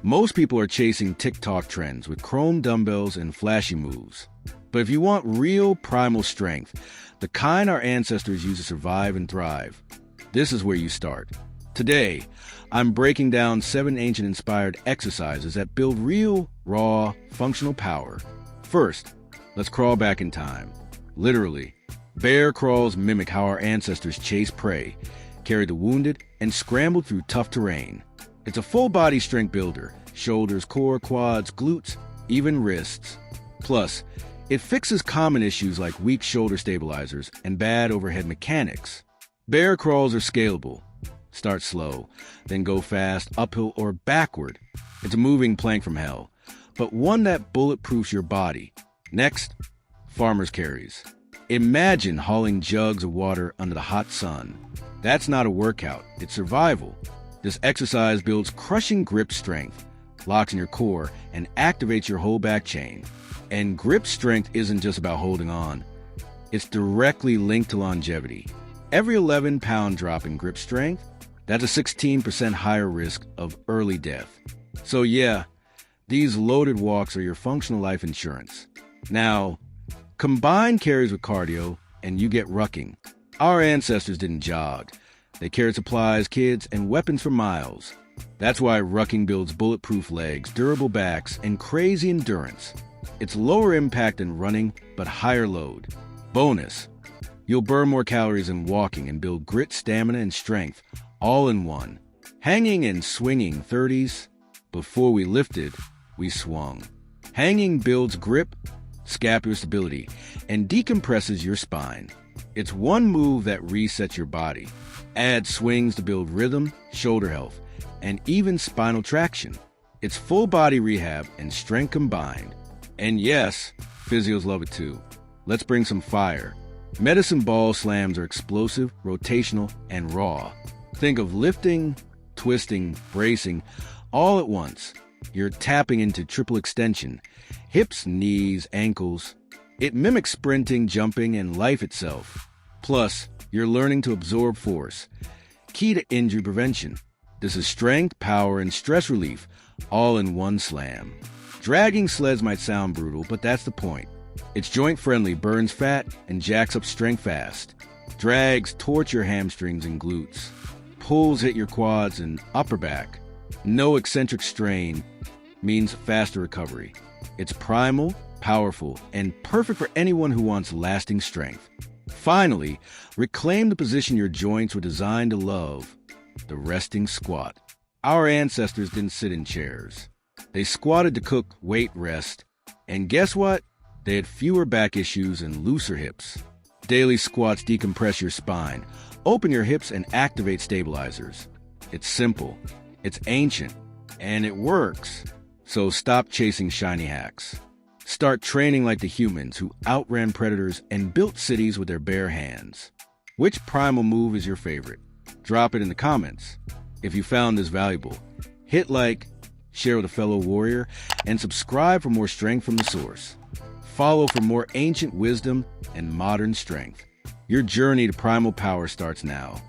Most people are chasing TikTok trends with chrome dumbbells and flashy moves. But if you want real primal strength, the kind our ancestors used to survive and thrive, this is where you start. Today, I'm breaking down 7 ancient-inspired exercises that build real, raw, functional power. First, let's crawl back in time. Literally, bear crawls mimic how our ancestors chased prey, carried the wounded, and scrambled through tough terrain. It's a full-body strength builder: shoulders, core, quads, glutes, even wrists. Plus, it fixes common issues like weak shoulder stabilizers and bad overhead mechanics. Bear crawls are scalable. Start slow, then go fast, uphill or backward. It's a moving plank from hell, but one that bulletproofs your body. Next, farmer's carries. Imagine hauling jugs of water under the hot sun. That's not a workout, it's survival. This exercise builds crushing grip strength, locks in your core, and activates your whole back chain. And grip strength isn't just about holding on. It's directly linked to longevity. Every 11-pound drop in grip strength, that's a 16% higher risk of early death. So yeah, these loaded walks are your functional life insurance. Now, combine carries with cardio, and you get rucking. Our ancestors didn't jog. They carried supplies, kids, and weapons for miles. That's why rucking builds bulletproof legs, durable backs, and crazy endurance. It's lower impact than running, but higher load. Bonus, you'll burn more calories than walking and build grit, stamina, and strength, all in one. Hanging and swinging 30s. Before we lifted, we swung. Hanging builds grip, scapular stability, and decompresses your spine. It's one move that resets your body. Add swings to build rhythm, shoulder health, and even spinal traction. It's full body rehab and strength combined. And yes, physios love it too. Let's bring some fire. Medicine ball slams are explosive, rotational, and raw. Think of lifting, twisting, bracing, all at once. You're tapping into triple extension: hips, knees, ankles. It mimics sprinting, jumping, and life itself. Plus, you're learning to absorb force, key to injury prevention. This is strength, power, and stress relief, all in one slam. Dragging sleds might sound brutal, but that's the point. It's joint-friendly, burns fat, and jacks up strength fast. Drags torch your hamstrings and glutes. Pulls hit your quads and upper back. No eccentric strain means faster recovery. It's primal, powerful, and perfect for anyone who wants lasting strength. Finally, reclaim the position your joints were designed to love: the resting squat. Our ancestors didn't sit in chairs. They squatted to cook, wait, rest. And guess what? They had fewer back issues and looser hips. Daily squats decompress your spine, open your hips, and activate stabilizers. It's simple, it's ancient, and it works. So stop chasing shiny hacks. Start training like the humans who outran predators and built cities with their bare hands. Which primal move is your favorite? Drop it in the comments. If you found this valuable, hit like, share with a fellow warrior, and subscribe for more strength from the source. Follow for more ancient wisdom and modern strength. Your journey to primal power starts now.